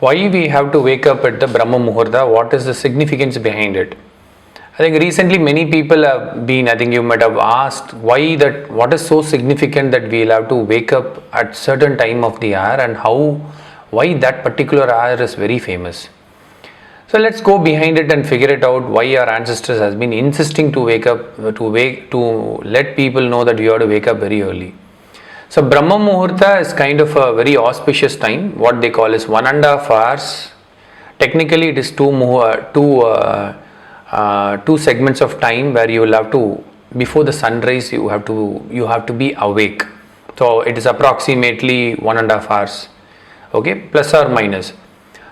Why we have to wake up at the Brahma Muhurta? What is the significance behind it? I think recently many people have been, I think you might have asked why that, what is so significant that we'll have to wake up at certain time of the hour, and why that particular hour is very famous. So let's go behind it and figure it out why our ancestors has been insisting to to let people know that you have to wake up very early. So Brahma Muhurta is kind of a very auspicious time. What they call is 1.5 hours. Technically, it is two segments of time where you will have to, before the sunrise, you have to be awake. So it is approximately 1.5 hours. Okay, plus or minus.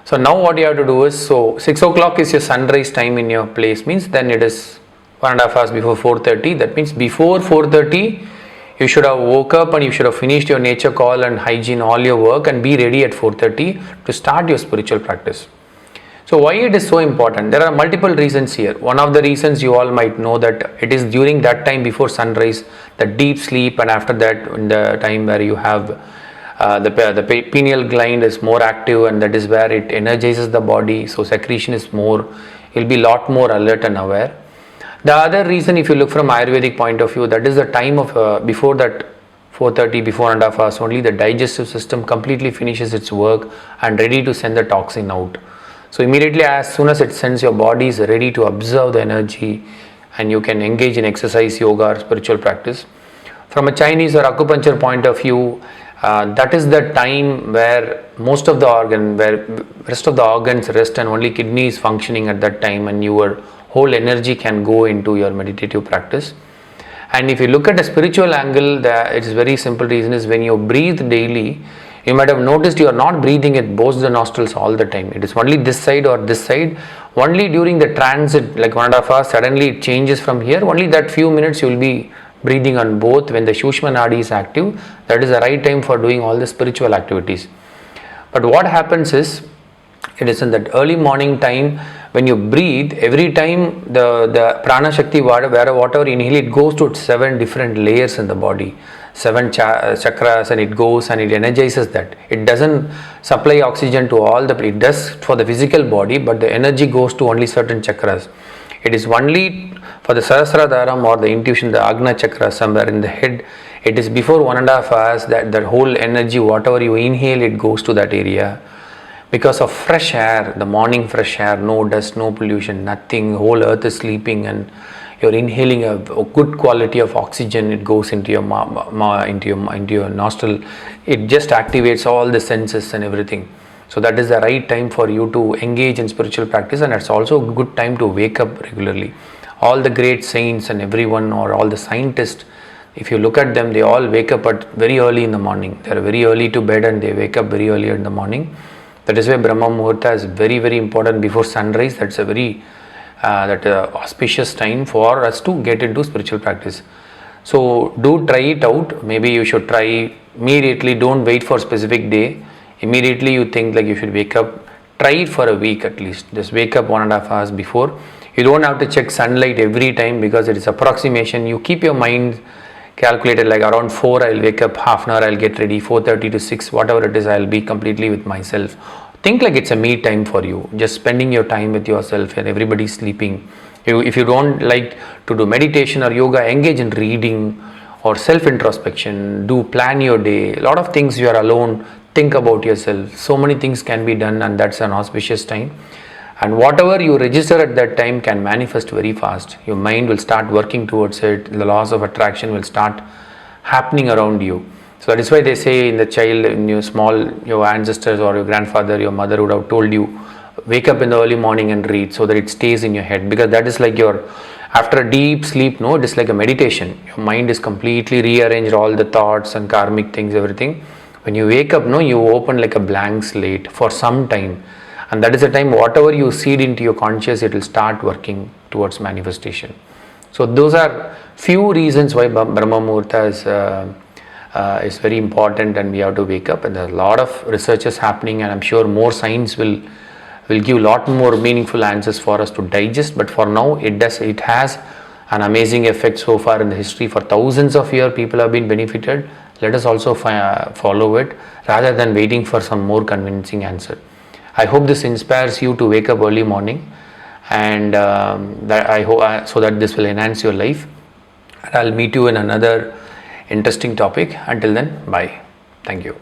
So now what you have to do is, so 6 o'clock is your sunrise time in your place, means then it is 1.5 hours before 4:30. That means before 4:30 you should have woke up and you should have finished your nature call and hygiene, all your work, and be ready at 4:30 to start your spiritual practice. So why it is so important? There are multiple reasons here. One of the reasons you all might know that it is during that time before sunrise, the deep sleep, and after that in the time where you have the pineal gland is more active, and that is where it energizes the body, so secretion is more, you'll be lot more alert and aware. The other reason, if you look from Ayurvedic point of view, that is the time of before that 4:30, before 1.5 hours only, the digestive system completely finishes its work and ready to send the toxin out. So immediately as soon as it sends, your body is ready to absorb the energy and you can engage in exercise, yoga or spiritual practice. From a Chinese or acupuncture point of view, that is the time where most of the rest of the organs rest and only kidney is functioning at that time, and your whole energy can go into your meditative practice. And if you look at a spiritual angle, it is very simple reason is when you breathe daily, you might have noticed you are not breathing at both the nostrils all the time. It is only this side or this side. Only during the transit, like 1.5 hours, suddenly it changes from here. Only that few minutes you will be breathing on both. When the Shushma Nadi is active, that is the right time for doing all the spiritual activities. But what happens is, it is in that early morning time when you breathe, every time the prana shakti, whatever inhale, it goes to 7 different layers in the body, 7 chakras, and it goes and it energizes that. It doesn't supply oxygen to all it does for the physical body, but the energy goes to only certain chakras. It is only for the Sahasradharam or the intuition, the Agna chakra somewhere in the head. It is before 1.5 hours that whole energy, whatever you inhale, it goes to that area. Because of fresh air, the morning fresh air, no dust, no pollution, nothing, whole earth is sleeping, and you're inhaling a good quality of oxygen. It goes into your into your nostril. It just activates all the senses and everything. So that is the right time for you to engage in spiritual practice, and it's also a good time to wake up regularly. All the great saints and everyone, or all the scientists, if you look at them, they all wake up at very early in the morning. They are very early to bed and they wake up very early in the morning. That is why Brahma Muhurta is very, very important before sunrise. That's a very auspicious time for us to get into spiritual practice. So do try it out. Maybe you should try immediately. Don't wait for a specific day. Immediately you think like you should wake up. Try it for a week at least. Just wake up 1.5 hours before. You don't have to check sunlight every time because it is approximation. You keep your mind calculated, like around 4 I'll wake up, half an hour I'll get ready, 4:30 to 6, whatever it is, I'll be completely with myself. Think like it's a me time for you, just spending your time with yourself and everybody's sleeping. If you don't like to do meditation or yoga, engage in reading or self-introspection, plan your day. A lot of things, you are alone, think about yourself. So many things can be done, and that's an auspicious time. And whatever you register at that time can manifest very fast. Your mind will start working towards it. The laws of attraction will start happening around you. So that is why they say in the child, in your small, your ancestors or your grandfather, your mother would have told you, wake up in the early morning and read, so that it stays in your head. Because that is like after a deep sleep, it is like a meditation. Your mind is completely rearranged, all the thoughts and karmic things, everything. When you wake up, you open like a blank slate for some time. And that is the time whatever you seed into your conscious, it will start working towards manifestation. So those are few reasons why Brahma Muhurta is very important, and we have to wake up. And there are a lot of researches happening, and I'm sure more science will give a lot more meaningful answers for us to digest. But for now, it has an amazing effect so far in the history. For thousands of years, people have been benefited. Let us also follow it rather than waiting for some more convincing answer. I hope this inspires you to wake up early morning, and that I hope so that this will enhance your life. And I'll meet you in another interesting topic. Until then, bye. Thank you.